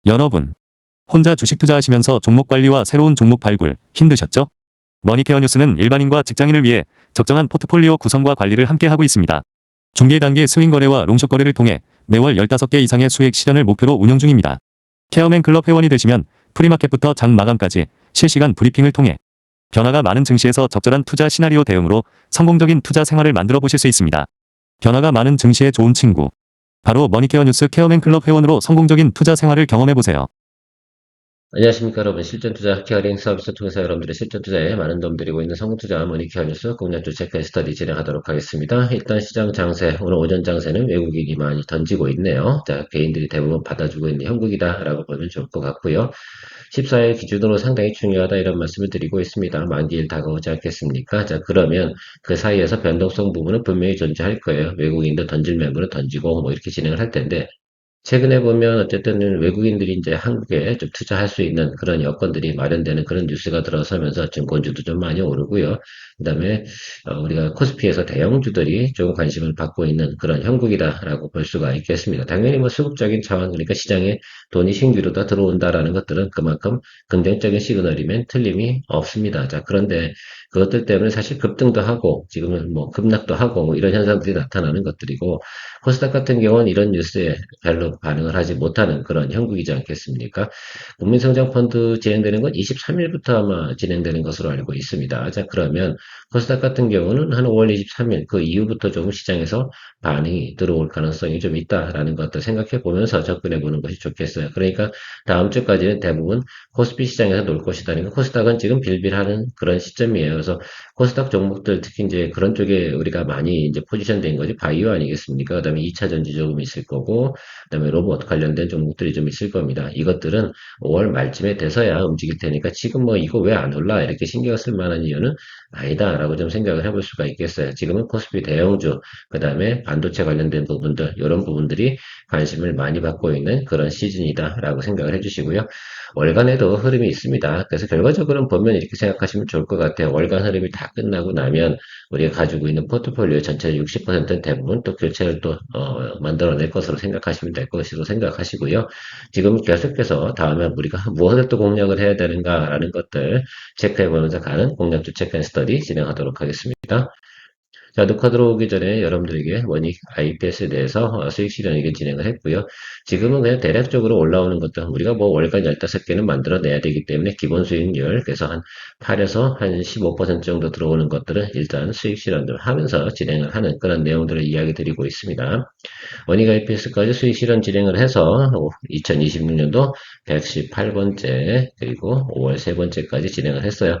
여러분, 혼자 주식 투자하시면서 종목 관리와 새로운 종목 발굴 힘드셨죠? 머니케어 뉴스는 일반인과 직장인을 위해 적정한 포트폴리오 구성과 관리를 함께 하고 있습니다. 중개 단계 스윙 거래와 롱숏 거래를 통해 매월 15개 이상의 수익 실현을 목표로 운영 중입니다. 케어맨 클럽 회원이 되시면 프리마켓부터 장 마감까지 실시간 브리핑을 통해 변화가 많은 증시에서 적절한 투자 시나리오 대응으로 성공적인 투자 생활을 만들어 보실 수 있습니다. 변화가 많은 증시의 좋은 친구. 바로 머니케어 뉴스 케어맨 클럽 회원으로 성공적인 투자 생활을 경험해 보세요. 안녕하십니까 여러분. 실전투자 케어링 서비스 통해서 여러분들의 실전투자에 많은 도움 드리고 있는 성공투자 머니케어 뉴스 공략주 체크 스터디 진행하도록 하겠습니다. 일단 시장 장세, 오늘 오전 장세는 외국인이 많이 던지고 있네요. 자, 개인들이 대부분 받아주고 있는 형국이다 라고 보면 좋을 것 같고요. 14일 기준으로 상당히 중요하다 이런 말씀을 드리고 있습니다. 만기일 다가오지 않겠습니까? 자, 그러면 그 사이에서 변동성 부분은 분명히 존재할 거예요. 외국인도 던질 매물은 던지고 뭐 이렇게 진행을 할 텐데, 최근에 보면 어쨌든 외국인들이 이제 한국에 좀 투자할 수 있는 그런 여건들이 마련되는 그런 뉴스가 들어서면서 증권주도 좀 많이 오르고요. 그다음에 우리가 코스피에서 대형주들이 좀 관심을 받고 있는 그런 형국이다라고 볼 수가 있겠습니다. 당연히 뭐 수급적인 차원, 그러니까 시장에 돈이 신규로 더 들어온다라는 것들은 그만큼 긍정적인 시그널이면 틀림이 없습니다. 자, 그런데 그것들 때문에 사실 급등도 하고 지금은 뭐 급락도 하고 뭐 이런 현상들이 나타나는 것들이고, 코스닥 같은 경우는 이런 뉴스에 별로 반응을 하지 못하는 그런 형국이지 않겠습니까? 국민성장펀드 진행되는 건 23일부터 아마 진행되는 것으로 알고 있습니다. 자, 그러면 코스닥 같은 경우는 한 5월 23일 그 이후부터 조금 시장에서 반응이 들어올 가능성이 좀 있다라는 것들 생각해 보면서 접근해 보는 것이 좋겠어요. 그러니까 다음 주까지는 대부분 코스피 시장에서 놀 것이다. 그러니까 코스닥은 지금 빌빌하는 그런 시점이에요. 그래서 코스닥 종목들 특히 이제 그런 쪽에 우리가 많이 이제 포지션된 거지, 바이오 아니겠습니까? 그다음에 2차 전지 조금 있을 거고, 그다음에 로봇 관련된 종목들이 좀 있을 겁니다. 이것들은 5월 말쯤에 돼서야 움직일 테니까 지금 뭐 이거 왜 안 올라 이렇게 신경 쓸 만한 이유는 아니다라고 좀 생각을 해볼 수가 있겠어요. 지금은 코스피 대형주, 그다음에 반도체 관련된 부분들, 이런 부분들이 관심을 많이 받고 있는 그런 시즌이다라고 생각을 해주시고요. 월간에도 흐름이 있습니다. 그래서 결과적으로는 보면 이렇게 생각하시면 좋을 것 같아요. 월간 흐름이 다 끝나고 나면 우리가 가지고 있는 포트폴리오 전체 60%는 대부분 또 교체를 또 만들어낼 것으로 생각하시면 될 것으로 생각하시고요. 지금 계속해서 다음에 우리가 무엇을 또 공략을 해야 되는가라는 것들 체크해보면서 가는 공략주 체크 앤 스터디 진행하도록 하겠습니다. 자, 녹화 들어오기 전에 여러분들에게 원익 IPS에 대해서 수익 실현 의견 진행을 했고요. 지금은 그냥 대략적으로 올라오는 것도 우리가 뭐 월간 15개는 만들어내야 되기 때문에 기본 수익률, 그래서 한 8에서 한 15% 정도 들어오는 것들은 일단 수익 실현을 하면서 진행을 하는 그런 내용들을 이야기 드리고 있습니다. 원익 IPS까지 수익 실현 진행을 해서 2026년도 118번째 그리고 5월 세 번째까지 진행을 했어요.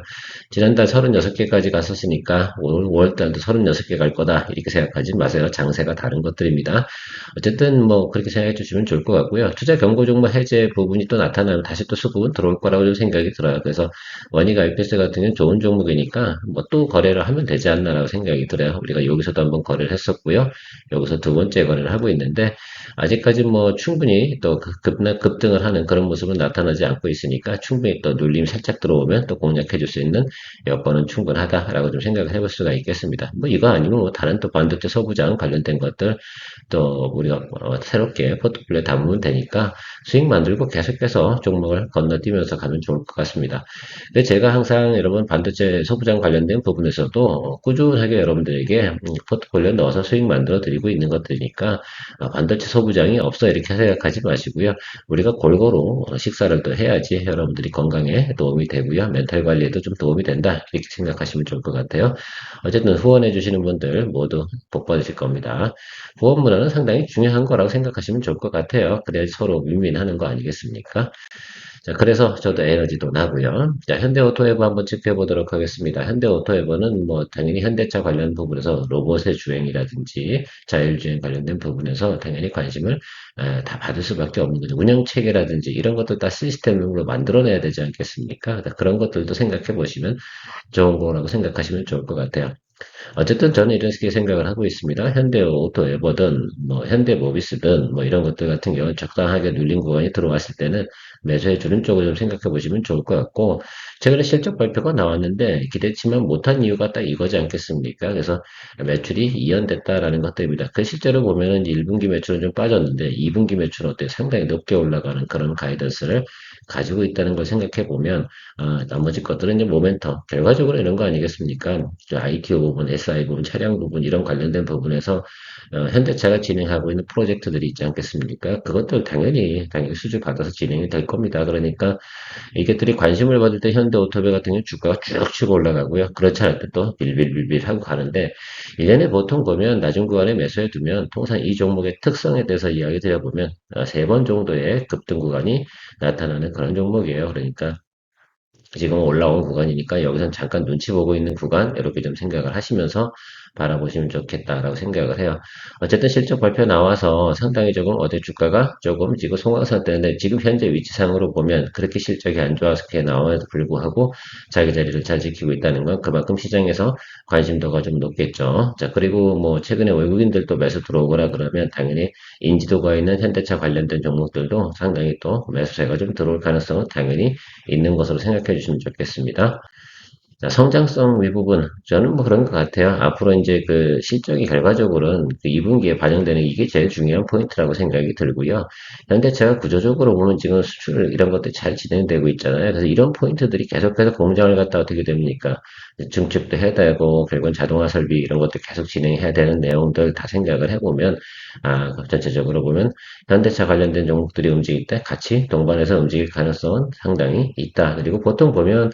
지난달 36개까지 갔었으니까 올 5월달도 36개 갈 거다 이렇게 생각하지 마세요. 장세가 다른 것들입니다. 어쨌든 뭐 그렇게 생각해 주시면 좋을 것 같고요. 투자 경고 종목 해제 부분이 또 나타나면 다시 또 수급은 들어올 거라고 좀 생각이 들어요. 그래서 원익 IPS 같은 경우는 좋은 종목이니까 뭐 또 거래를 하면 되지 않나라고 생각이 들어요. 우리가 여기서도 한번 거래를 했었고요. 여기서 두 번째 거래를 하고 있는데 아직까지 뭐 충분히 또 급등을 하는 그런 모습은 나타나지 않고 있으니까 충분히 또 눌림이 살짝 들어오면 또 공략해 줄 수 있는 여건은 충분하다라고 좀 생각을 해볼 수가 있겠습니다. 뭐 이거 아니면 뭐 다른 또 반도체 소부장 관련된 것들 또 우리가 새롭게 포트폴리오에 담으면 되니까 수익 만들고 계속해서 종목을 건너뛰면서 가면 좋을 것 같습니다. 근데 제가 항상 여러분 반도체 소부장 관련된 부분에서도 꾸준하게 여러분들에게 포트폴리오 넣어서 수익 만들어 드리고 있는 것들이니까 반도체 소부장이 없어 이렇게 생각하지 마시고요. 우리가 골고루 식사를 또 해야지 여러분들이 건강에 도움이 되고요. 멘탈 관리에도 좀 도움이 된다 이렇게 생각하시면 좋을 것 같아요. 어쨌든 후원해 주시는 분들 모두 복 받으실 겁니다. 후원 문화는 상당히 중요한 거라고 생각하시면 좋을 것 같아요. 그래야지 서로 윈윈하는 거 아니겠습니까? 자, 그래서 저도 에너지도 나고요. 자, 현대오토에버 한번 체크해 보도록 하겠습니다. 현대오토에버는 뭐 당연히 현대차 관련 부분에서 로봇의 주행이라든지 자율주행 관련된 부분에서 당연히 관심을 다 받을 수밖에 없는 거죠. 운영 체계라든지 이런 것도 다 시스템으로 만들어내야 되지 않겠습니까? 그런 것들도 생각해 보시면 좋은 거라고 생각하시면 좋을 것 같아요. 어쨌든 저는 이렇게 생각을 하고 있습니다. 현대오토에버든 뭐 현대모비스든 뭐 이런 것들 같은 경우는 적당하게 눌린 구간이 들어왔을 때는 매수해 주는 쪽을 좀 생각해 보시면 좋을 것 같고 최근에 실적 발표가 나왔는데 기대치만 못한 이유가 딱 이거지 않겠습니까? 그래서 매출이 이연됐다라는 것들입니다. 그 실제로 보면은 1분기 매출은 좀 빠졌는데 2분기 매출은 어때 상당히 높게 올라가는 그런 가이던스를 가지고 있다는 걸 생각해 보면 나머지 것들은 이제 모멘텀, 결과적으로 이런 거 아니겠습니까? ITO 부분, SI 부분, 차량 부분, 이런 관련된 부분에서 현대차가 진행하고 있는 프로젝트들이 있지 않겠습니까? 그것들 당연히 수주 받아서 진행이 될 겁니다. 그러니까 이것들이 관심을 받을 때 현대오토배 같은 경우 주가가 쭉 치고 올라가고요. 그렇지 않을 때 또 빌빌빌빌 하고 가는데 이전에 보통 보면 낮은 구간에 매수해 두면 통상 이 종목의 특성에 대해서 이야기 드려보면 세 번 정도의 급등 구간이 나타나는 그런 종목이에요. 그러니까 지금 올라온 구간이니까 여기선 잠깐 눈치 보고 있는 구간 이렇게 좀 생각을 하시면서 바라보시면 좋겠다라고 생각을 해요. 어쨌든 실적 발표 나와서 상당히 조금 어제 주가가 조금 지금 송황상태인데 지금 현재 위치상으로 보면 그렇게 실적이 안 좋아서 그렇게 나와도 불구하고 자기 자리를 잘 지키고 있다는 건 그만큼 시장에서 관심도가 좀 높겠죠. 자, 그리고 뭐 최근에 외국인들도 매수 들어오거나 그러면 당연히 인지도가 있는 현대차 관련된 종목들도 상당히 또 매수세가 좀 들어올 가능성은 당연히 있는 것으로 생각해 주시면 좋겠습니다. 자, 성장성 위부분, 저는 뭐 그런 것 같아요. 앞으로 이제 그 실적이 결과적으로는 그 2분기에 반영되는 이게 제일 중요한 포인트라고 생각이 들고요. 현대차가 구조적으로 보면 지금 수출 이런 것들이 잘 진행되고 있잖아요. 그래서 이런 포인트들이 계속해서 공장을 갖다 어떻게 됩니까? 증축도 해야 되고, 결국은 자동화 설비 이런 것들 계속 진행해야 되는 내용들 다 생각을 해보면, 전체적으로 보면 현대차 관련된 종목들이 움직일 때 같이 동반해서 움직일 가능성은 상당히 있다. 그리고 보통 보면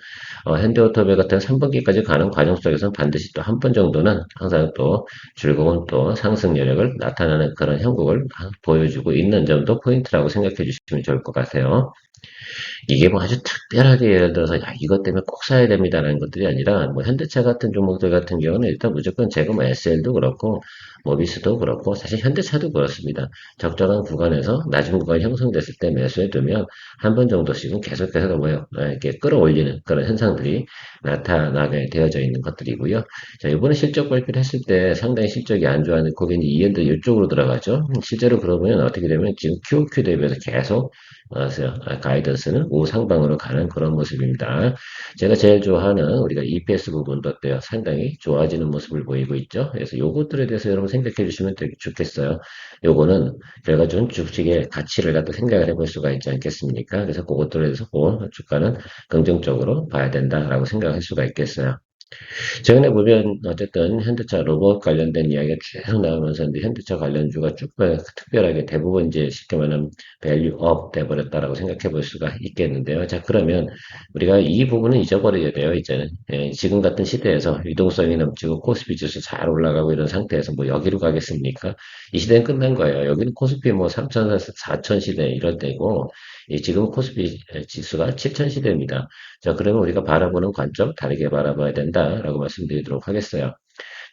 현대오토배 같은 3분기까지 가는 과정 속에서는 반드시 또 한 번 정도는 항상 또 즐거운 또 상승 여력을 나타나는 그런 형국을 보여주고 있는 점도 포인트라고 생각해 주시면 좋을 것 같아요. 이게 뭐 아주 특별하게 예를 들어서 야 이것 때문에 꼭 사야 됩니다라는 것들이 아니라 뭐 현대차 같은 종목들 같은 경우는 일단 무조건 제가 뭐 SL도 그렇고 모비스도 그렇고 사실 현대차도 그렇습니다. 적정한 구간에서 낮은 구간이 형성됐을 때 매수해 두면 한 번 정도씩은 계속해서 뭐요 이렇게 끌어올리는 그런 현상들이 나타나게 되어져 있는 것들이고요. 자 이번에 실적 발표를 했을 때 상당히 실적이 안 좋아하는 거기는 이엔드 이쪽으로 들어가죠. 실제로 그러면 어떻게 되면 지금 QOQ 대비해서 계속 가이던스는 우상방으로 가는 그런 모습입니다. 제가 제일 좋아하는 우리가 EPS 부분도 어때요? 상당히 좋아지는 모습을 보이고 있죠. 그래서 요것들에 대해서 여러분 생각해 주시면 되게 좋겠어요. 요거는 결과적으로 주식의 가치를 갖다 생각을 해볼 수가 있지 않겠습니까? 그래서 그것들에 대해서 주가는 긍정적으로 봐야 된다라고 생각할 수가 있겠어요. 최근에 보면 어쨌든 현대차 로봇 관련된 이야기가 쭉 나오면서 이제 현대차 관련주가 쭉 특별하게 대부분 이제 쉽게 말하면 밸류업 돼버렸다라고 생각해 볼 수가 있겠는데요. 자, 그러면 우리가 이 부분은 잊어버려야 돼요, 이제는. 지금 같은 시대에서 유동성이 넘치고 코스피 지수 잘 올라가고 이런 상태에서 뭐 여기로 가겠습니까? 이 시대는 끝난 거예요. 여기는 코스피 뭐 3천, 4천 시대 이럴 때고, 지금 코스피 지수가 7천 시대입니다. 자, 그러면 우리가 바라보는 관점 다르게 바라봐야 된다라고 말씀드리도록 하겠어요.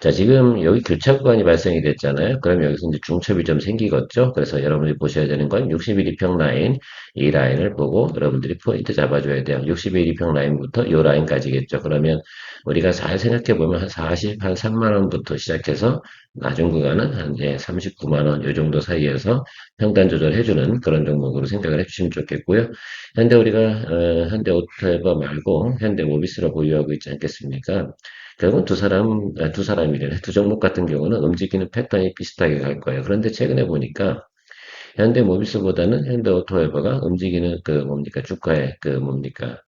자, 지금 여기 교차 구간이 발생이 됐잖아요. 그럼 여기서 이제 중첩이 좀 생기겠죠. 그래서 여러분들이 보셔야 되는 건 61, 2평 라인, 이 라인을 보고 여러분들이 포인트 잡아줘야 돼요. 61, 2평 라인부터 이 라인까지겠죠. 그러면 우리가 잘 생각해 보면 한 40, 한 3만 원부터 시작해서 나중 구간은 한 39만 원, 이 정도 사이에서 평단 조절해주는 그런 종목으로 생각을 해주시면 좋겠고요. 현대 우리가 현대 오토에버 말고 현대 모비스로 보유하고 있지 않겠습니까? 결국은 두 사람이래. 두 종목 같은 경우는 움직이는 패턴이 비슷하게 갈 거예요. 그런데 최근에 보니까 현대모비스보다는 현대오토에버가 움직이는 그 뭡니까 주가의 그 뭡니까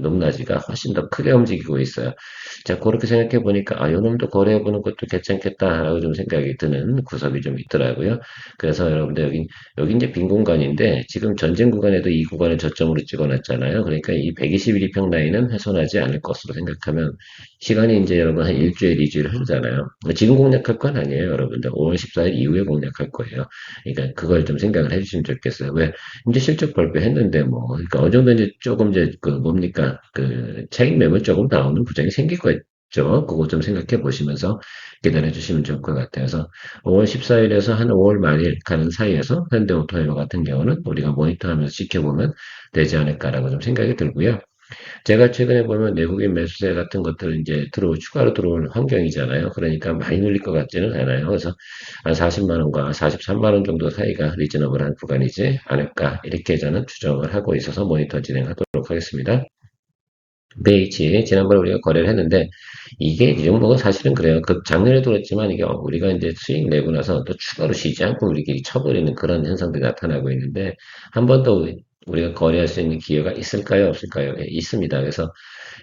높낮이가 훨씬 더 크게 움직이고 있어요. 자 그렇게 생각해 보니까 요놈도 거래해 보는 것도 괜찮겠다라고 좀 생각이 드는 구석이 좀 있더라고요. 그래서 여러분들 여기 이제 빈 공간인데 지금 전쟁 구간에도 이 구간을 저점으로 찍어놨잖아요. 그러니까 이 121평 라인은 훼손하지 않을 것으로 생각하면 시간이 이제 여러분 한 일주일, 이주일 흐르잖아요. 지금 공략할 건 아니에요, 여러분들. 5월 14일 이후에 공략할 거예요. 그러니까 그걸 좀 생각을 해주시면 좋겠어요. 왜 이제 실적 발표했는데 뭐 그러니까 어느 정도 이제 조금 이제 그 뭡니까 그 차익 매물 조금 나오는 부장이 생길 거죠. 그거 좀 생각해 보시면서 기다려 주시면 좋을 것 같아요. 그래서 5월 14일에서 한 5월 말일 가는 사이에서 현대오토이버 같은 경우는 우리가 모니터하면서 지켜보면 되지 않을까라고 좀 생각이 들고요. 제가 최근에 보면 내국인 매수세 같은 것들 이제 추가로 들어올 환경이잖아요. 그러니까 많이 눌릴 것 같지는 않아요. 그래서 한 40만 원과 43만 원 정도 사이가 리즈너블한 구간이지 않을까 이렇게 저는 추정을 하고 있어서 모니터 진행하도록 하겠습니다. BH 지난번에 우리가 거래를 했는데 이게 이 종목은 사실은 그래요. 그 작년에도 그랬지만 이게 우리가 이제 수익 내고 나서 또 추가로 쉬지 않고 우리끼리 쳐버리는 그런 현상들이 나타나고 있는데 한 번 더 우리가 거래할 수 있는 기회가 있을까요? 없을까요? 예, 있습니다. 그래서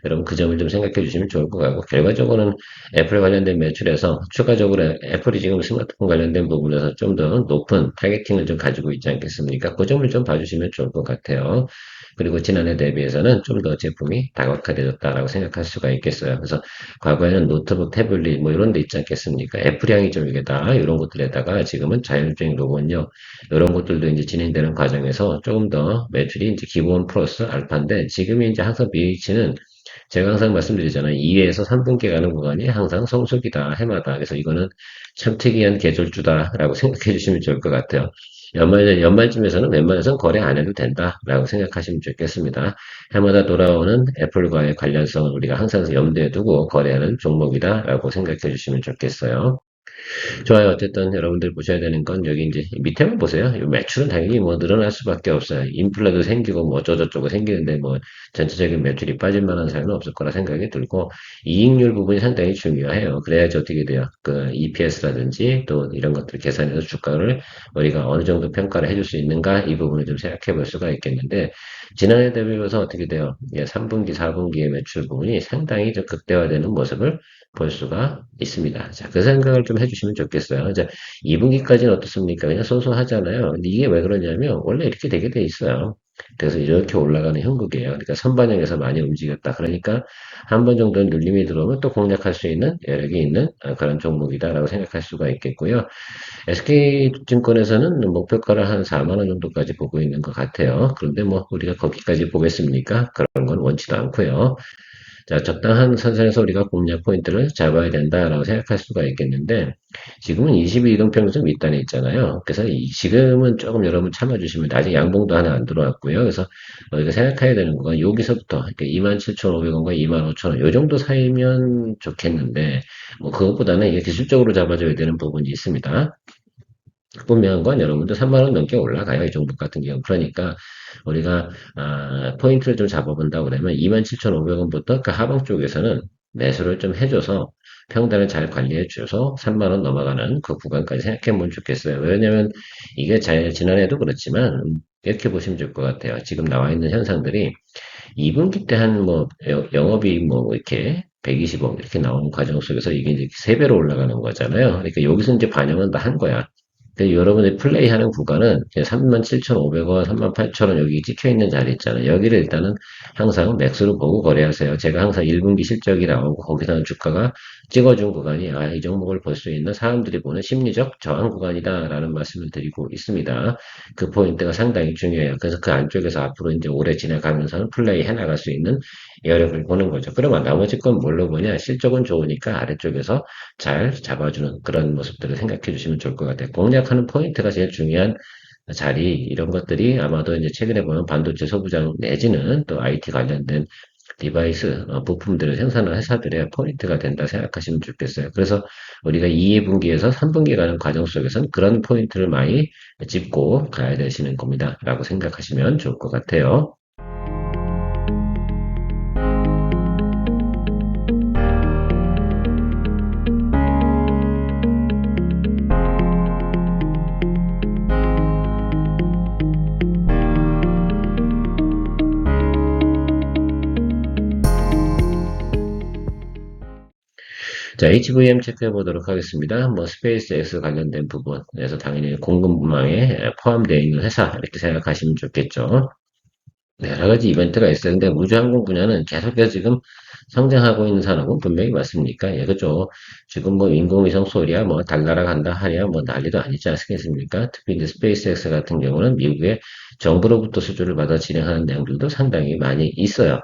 여러분 그 점을 좀 생각해 주시면 좋을 것 같고 결과적으로는 애플 관련된 매출에서 추가적으로 애플이 지금 스마트폰 관련된 부분에서 좀 더 높은 타겟팅을 좀 가지고 있지 않겠습니까? 그 점을 좀 봐주시면 좋을 것 같아요. 그리고 지난해 대비해서는 좀 더 제품이 다각화되었다라고 생각할 수가 있겠어요. 그래서 과거에는 노트북, 태블릿 뭐 이런 데 있지 않겠습니까? 애플향이 좀 이게다 이런 것들에다가 지금은 자율주행 로봇요 이런 것들도 이제 진행되는 과정에서 조금 더 매출이 이제 기본 플러스 알파인데 지금이 이제 항상 BH는 제가 항상 말씀드리잖아요. 2회에서 3분기 가는 구간이 항상 성수기다, 해마다. 그래서 이거는 참 특이한 계절주다라고 생각해 주시면 좋을 것 같아요. 연말쯤에서는 웬만해서는 거래 안 해도 된다라고 생각하시면 좋겠습니다. 해마다 돌아오는 애플과의 관련성을 우리가 항상 염두에 두고 거래하는 종목이다라고 생각해 주시면 좋겠어요. 좋아요. 어쨌든 여러분들 보셔야 되는 건 여기 이제 밑에만 보세요. 이 매출은 당연히 뭐 늘어날 수밖에 없어요. 인플레도 생기고 뭐 어쩌고저쩌고 생기는데 뭐 전체적인 매출이 빠질 만한 사유는 없을 거라 생각이 들고 이익률 부분이 상당히 중요해요. 그래야지 어떻게 돼요. 그 EPS라든지 또 이런 것들 계산해서 주가를 우리가 어느 정도 평가를 해줄 수 있는가 이 부분을 좀 생각해 볼 수가 있겠는데 지난해 대비해서 어떻게 돼요. 예, 3분기, 4분기의 매출 부분이 상당히 좀 극대화되는 모습을 볼 수가 있습니다. 자, 그 생각을 좀 해주시면 좋겠어요. 자, 2분기까지는 어떻습니까? 그냥 소소하잖아요. 근데 이게 왜 그러냐면, 원래 이렇게 되게 돼 있어요. 그래서 이렇게 올라가는 형국이에요. 그러니까 선반영에서 많이 움직였다. 그러니까 한 번 정도는 눌림이 들어오면 또 공략할 수 있는 여력이 있는 그런 종목이다라고 생각할 수가 있겠고요. SK증권에서는 목표가를 한 4만 원 정도까지 보고 있는 것 같아요. 그런데 뭐 우리가 거기까지 보겠습니까? 그런 건 원치도 않고요. 자, 적당한 선상에서 우리가 공략 포인트를 잡아야 된다라고 생각할 수가 있겠는데, 지금은 22이동평균선 밑단에 있잖아요. 그래서 지금은 조금 여러분 참아주시면, 아직 양봉도 하나 안 들어왔고요. 그래서 우리가 생각해야 되는 건 여기서부터 27,500원과 25,000원, 요 정도 사이면 좋겠는데, 뭐 그것보다는 이게 기술적으로 잡아줘야 되는 부분이 있습니다. 분명한 건 여러분들 3만 원 넘게 올라가요. 이 종목 같은 경우. 그러니까 우리가 포인트를 좀 잡아본다 그러면 27,500원부터 그 하방 쪽에서는 매수를 좀 해줘서 평단을 잘 관리해 줘서 3만 원 넘어가는 그 구간까지 생각해 보면 좋겠어요. 왜냐면 이게 지난해도 그렇지만 이렇게 보시면 좋을 것 같아요. 지금 나와 있는 현상들이 2분기 때 한 뭐 영업이익 뭐 이렇게 120억 이렇게 나오는 과정 속에서 이게 이제 3배로 올라가는 거잖아요. 그러니까 여기서 이제 반영은 다 한 거야. 근데 여러분이 플레이하는 구간은 37,500원, 38,000원 여기 찍혀있는 자리 있잖아요. 여기를 일단은 항상 맥스로 보고 거래하세요. 제가 항상 1분기 실적이 나오고 거기서 주가가 찍어준 구간이 이 종목을 볼 수 있는 사람들이 보는 심리적 저항 구간이다라는 말씀을 드리고 있습니다. 그 포인트가 상당히 중요해요. 그래서 그 안쪽에서 앞으로 이제 오래 지나가면서는 플레이 해나갈 수 있는 여력을 보는 거죠. 그러면 나머지 건 뭘로 보냐? 실적은 좋으니까 아래쪽에서 잘 잡아주는 그런 모습들을 생각해 주시면 좋을 것 같아요. 공략하는 포인트가 제일 중요한 자리, 이런 것들이 아마도 이제 최근에 보면 반도체 소부장 내지는 또 IT 관련된 디바이스, 부품들을 생산하는 회사들의 포인트가 된다 생각하시면 좋겠어요. 그래서 우리가 2분기에서 3분기 가는 과정 속에서는 그런 포인트를 많이 짚고 가야 되시는 겁니다. 라고 생각하시면 좋을 것 같아요. 자, HVM 체크해 보도록 하겠습니다. 뭐 스페이스 X 관련된 부분에서 당연히 공급망에 포함되어 있는 회사 이렇게 생각하시면 좋겠죠. 네, 여러 가지 이벤트가 있었는데 우주항공 분야는 계속해서 지금 성장하고 있는 산업은 분명히 맞습니까? 예, 그죠. 지금 뭐 인공위성 쏘랴, 뭐 달나라 간다 하랴, 뭐 난리도 아니지 않겠습니까? 특히 이제 스페이스X 같은 경우는 미국의 정부로부터 수주를 받아 진행하는 내용들도 상당히 많이 있어요.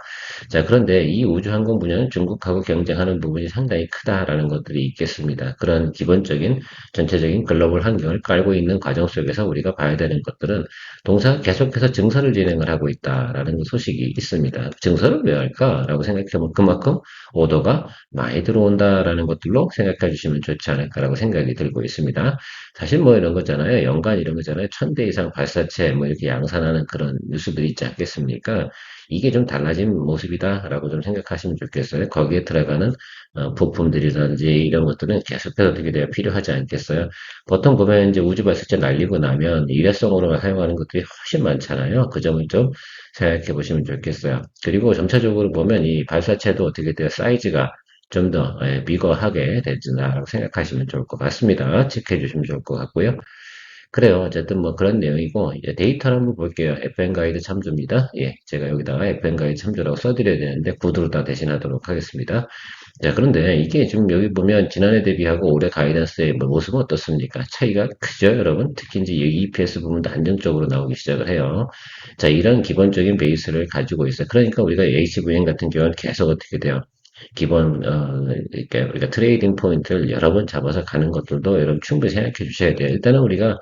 자, 그런데 이 우주항공 분야는 중국하고 경쟁하는 부분이 상당히 크다라는 것들이 있겠습니다. 그런 기본적인 전체적인 글로벌 환경을 깔고 있는 과정 속에서 우리가 봐야 되는 것들은 동사가 계속해서 증설을 진행을 하고 있다라는 소식이 있습니다. 증설을 왜 할까라고 생각해보면 그만큼 오더가 많이 들어온다라는 것들로 생각해 주시면 좋지 않을까라고 생각이 들고 있습니다. 사실 뭐 이런 거잖아요. 연간 이런 거잖아요. 1000대 이상 발사체 뭐 이렇게 양산하는 그런 뉴스들이 있지 않겠습니까? 이게 좀 달라진 모습이다라고 좀 생각하시면 좋겠어요. 거기에 들어가는 부품들이라든지 이런 것들은 계속해서 어떻게 돼야 필요하지 않겠어요? 보통 보면 이제 우주 발사체 날리고 나면 일회성으로 사용하는 것들이 훨씬 많잖아요. 그 점을 좀 생각해 보시면 좋겠어요. 그리고 점차적으로 보면 이 발사체도 어떻게 돼요? 사이즈가 좀 더 비거하게 되진다라고 생각하시면 좋을 것 같습니다. 체크해 주시면 좋을 것 같고요. 그래요. 어쨌든 뭐 그런 내용이고, 이제 데이터를 한번 볼게요. FN 가이드 참조입니다. 예, 제가 여기다가 FN 가이드 참조라고 써드려야 되는데, 구두로 다 대신하도록 하겠습니다. 자, 그런데 이게 지금 여기 보면 지난해 대비하고 올해 가이던스의 뭐 모습은 어떻습니까? 차이가 크죠, 여러분? 특히 이제 이 EPS 부분도 안정적으로 나오기 시작을 해요. 자, 이런 기본적인 베이스를 가지고 있어요. 그러니까 우리가 HVM 같은 경우는 계속 어떻게 돼요? 기본 이렇게 우리가 트레이딩 포인트를 여러 번 잡아서 가는 것들도 여러분 충분히 생각해 주셔야 돼요. 일단은 우리가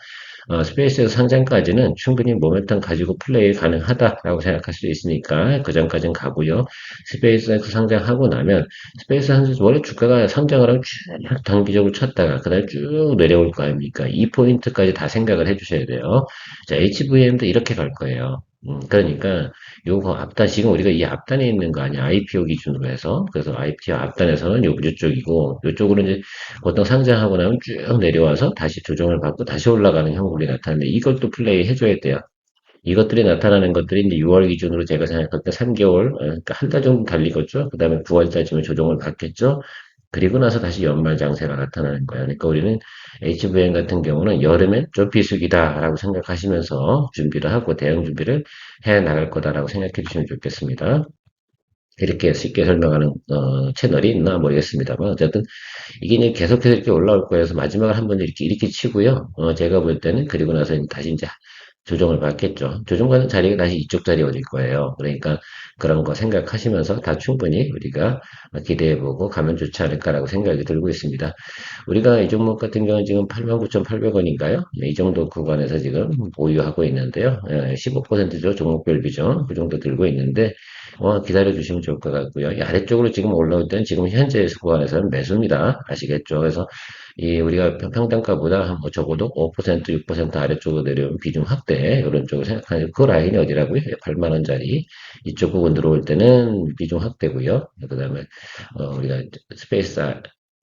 스페이스에서 상장까지는 충분히 모멘텀 가지고 플레이 가능하다라고 생각할 수 있으니까 그 전까지는 가고요. 스페이스에서 상장하고 나면 스페이스 상장 원래 주가가 상장을 하면 쭉 단기적으로 쳤다가 그다음에 쭉 내려올 거 아닙니까? 이 포인트까지 다 생각을 해주셔야 돼요. 자, HVM도 이렇게 갈 거예요. 그러니까 요거 앞단 지금 우리가 이 앞단에 있는 거 아니야 IPO 기준으로 해서 그래서 IPO 앞단에서는 요쪽이고 요쪽으로 이제 보통 상장하고 나면 쭉 내려와서 다시 조정을 받고 다시 올라가는 형국이 나타나는데 이걸 또 플레이 해줘야 돼요. 이것들이 나타나는 것들이 이제 6월 기준으로 제가 생각할 때 3개월, 그러니까 한 달 정도 달리겠죠. 그 다음에 9월달쯤에 조정을 받겠죠. 그리고 나서 다시 연말 장세가 나타나는 거예요. 그러니까 우리는 HVM 같은 경우는 여름엔 좀 비수기다라고 생각하시면서 준비를 하고 대응 준비를 해 나갈 거다라고 생각해 주시면 좋겠습니다. 이렇게 쉽게 설명하는 채널이 있나 모르겠습니다만 어쨌든 이게 이제 계속해서 이렇게 올라올 거여서 마지막을 한번 이렇게 치고요. 제가 볼 때는 그리고 나서 다시 이제 조정을 받겠죠. 조정받는 자리가 다시 이쪽 자리에 오질 거예요. 그러니까 그런 거 생각하시면서 다 충분히 우리가 기대해보고 가면 좋지 않을까라고 생각이 들고 있습니다. 우리가 이 종목 같은 경우는 지금 89,800원인가요? 이 정도 구간에서 지금 보유하고 있는데요. 15%죠. 종목별 비중. 그 정도 들고 있는데, 기다려 주시면 좋을 것 같고요. 이 아래쪽으로 지금 올라올 때는 지금 현재 구간에서는 매수입니다. 아시겠죠? 그래서 이 우리가 평단가보다 한뭐 적어도 5%, 6% 아래쪽으로 내려온 비중 확대 이런 쪽을 생각하는 그 라인이 어디라고요? 8만 원짜리 이쪽 부분 들어올 때는 비중 확대고요. 그다음에 우리가 스페이스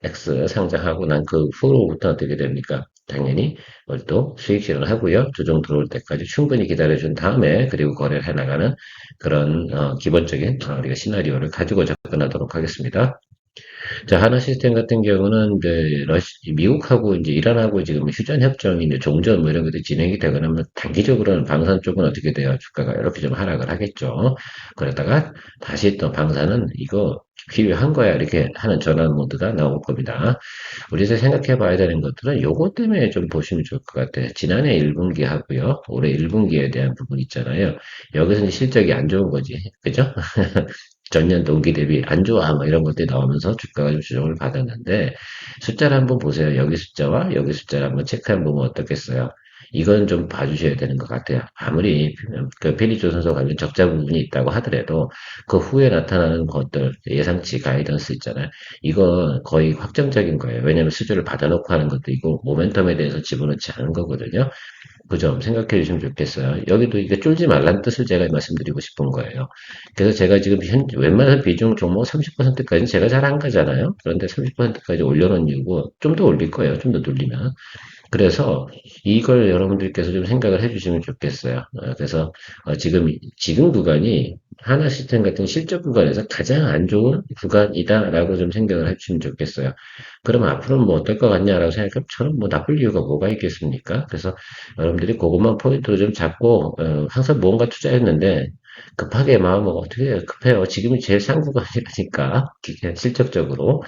X 상장하고 난 그 후로부터 어떻게 됩니까? 당연히 또 수익 실현을 하고요. 조정 들어올 때까지 충분히 기다려준 다음에 그리고 거래를 해나가는 그런 기본적인 우리가 시나리오를 가지고 접근하도록 하겠습니다. 자, 하나 시스템 같은 경우는 이제 미국하고 이제 이란하고 지금 휴전 협정이 이제 종전 뭐 이런 것들이 진행이 되거나 하면 단기적으로는 방산 쪽은 어떻게 돼요? 주가가 이렇게 좀 하락을 하겠죠. 그러다가 다시 또 방산은 이거 필요한 거야 이렇게 하는 전환 모드가 나올 겁니다. 우리가 생각해 봐야 되는 것들은 요것 때문에 좀 보시면 좋을 것 같아요. 지난해 1분기 하고요. 올해 1분기에 대한 부분 있잖아요. 여기서는 실적이 안 좋은 거지. 그죠? 전년 동기 대비 안 좋아 뭐 이런 것들이 나오면서 주가가 좀 조정을 받았는데 숫자를 한번 보세요. 여기 숫자와 여기 숫자를 한번 체크 한번 보면 어떻겠어요? 이건 좀 봐주셔야 되는 것 같아요. 아무리 그 페리조선소 관련 적자 부분이 있다고 하더라도 그 후에 나타나는 것들 예상치 가이던스 있잖아요. 이거 거의 확정적인 거예요. 왜냐하면 수주를 받아놓고 하는 것도 있고 모멘텀에 대해서 집어넣지 않은 거거든요. 그 점 생각해 주시면 좋겠어요. 여기도 이게 쫄지 말라는 뜻을 제가 말씀드리고 싶은 거예요. 그래서 제가 지금 웬만한 비중 종목 30%까지는 제가 잘 안 가잖아요. 그런데 30%까지 올려놓은 이유고 좀 더 올릴 거예요. 좀 더 눌리면. 그래서 이걸 여러분들께서 좀 생각을 해주시면 좋겠어요. 그래서 지금 구간이 하나 시스템 같은 실적 구간에서 가장 안 좋은 구간이다라고 좀 생각을 해주시면 좋겠어요. 그럼 앞으로는 뭐 어떨 것 같냐라고 생각하면 저는 뭐 나쁠 이유가 뭐가 있겠습니까? 그래서 여러분들이 그것만 포인트로 좀 잡고 항상 무언가 투자했는데 급하게 마음을 어떻게 급해요? 지금이 제일 상 구간이라니까 실적적으로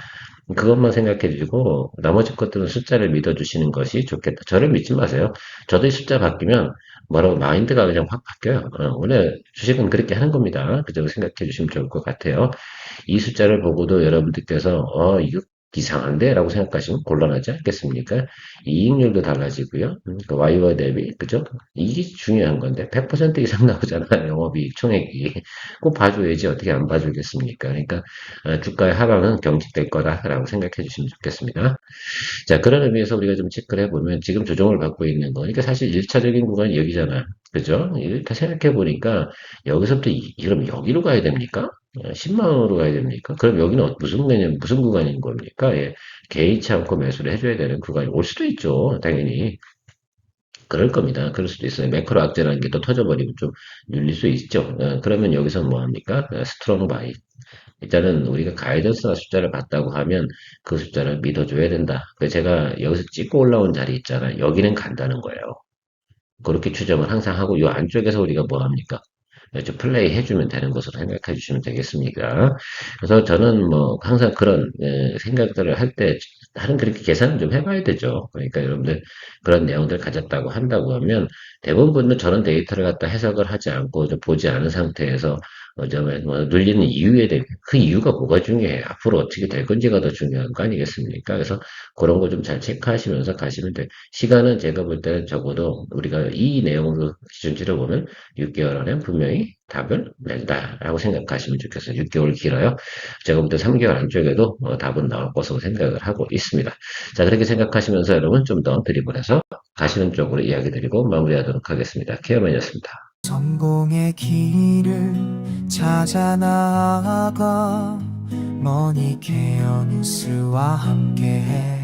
그것만 생각해 주시고 나머지 것들은 숫자를 믿어주시는 것이 좋겠다. 저를 믿지 마세요. 저도 이 숫자 바뀌면 뭐라고 마인드가 그냥 확 바뀌어요. 원래 주식은 그렇게 하는 겁니다. 그 점을 생각해 주시면 좋을 것 같아요. 이 숫자를 보고도 여러분들께서 이거 이상한데? 라고 생각하시면 곤란하지 않겠습니까? 이익률도 달라지고요. 그 Y와 대비, 그죠? 이게 중요한 건데, 100% 이상 나오잖아요. 영업이익 총액이. 꼭 봐줘야지 어떻게 안 봐주겠습니까? 그러니까, 주가의 하방은 경직될 거다라고 생각해 주시면 좋겠습니다. 자, 그런 의미에서 우리가 좀 체크를 해보면 지금 조정을 받고 있는 거. 그러니까 사실 1차적인 구간이 여기잖아. 그죠? 이렇게 생각해 보니까 여기서부터 그럼 여기로 가야 됩니까? 10만 원으로 가야 됩니까? 그럼 여기는 무슨 개념, 무슨 구간인 겁니까? 예. 개의치 않고 매수를 해줘야 되는 구간이 올 수도 있죠. 당연히. 그럴 겁니다. 그럴 수도 있어요. 매크로 악재라는 게 또 터져버리면 좀 눌릴 수 있죠. 그러면 여기서 뭐 합니까? 스트롱 바이. 일단은 우리가 가이던스나 숫자를 봤다고 하면 그 숫자를 믿어줘야 된다. 제가 여기서 찍고 올라온 자리 있잖아요. 여기는 간다는 거예요. 그렇게 추정을 항상 하고 이 안쪽에서 우리가 뭐 합니까? 좀 플레이 해주면 되는 것으로 생각해 주시면 되겠습니까? 그래서 저는 뭐 항상 그런 생각들을 할 때 다른 그렇게 계산을 좀 해봐야 되죠. 그러니까 여러분들 그런 내용들 가졌다고 한다고 하면 대부분은 저런 데이터를 갖다 해석을 하지 않고 좀 보지 않은 상태에서 뭐 눌리는 이유에 대해 그 이유가 뭐가 중요해? 앞으로 어떻게 될 건지가 더 중요한 거 아니겠습니까? 그래서 그런 거 좀 잘 체크하시면서 가시면 돼. 시간은 제가 볼 때는 적어도 우리가 이 내용으로 기준치를 보면 6개월 안에 분명히 답을 낸다라고 생각하시면 좋겠어요. 6개월 길어요. 제가 볼 때 3개월 안쪽에도 답은 나올 것으로 생각을 하고 있습니다. 자, 그렇게 생각하시면서 여러분 좀 더 드리블해서 가시는 쪽으로 이야기 드리고 마무리하도록 하겠습니다. 케어맨이었습니다. 성공의 길을 찾아 나아가 머니케어 뉴스와 함께해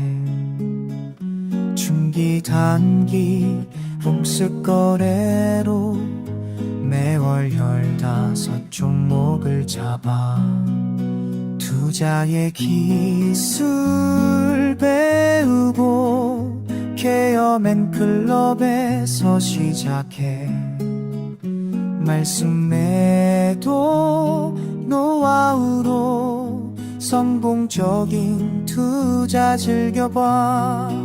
중기 단기 복습 거래로 매월 15종목을 잡아 투자의 기술 배우고 케어맨 클럽에서 시작해 말씀 매도 노하우로 성공적인 투자 즐겨봐.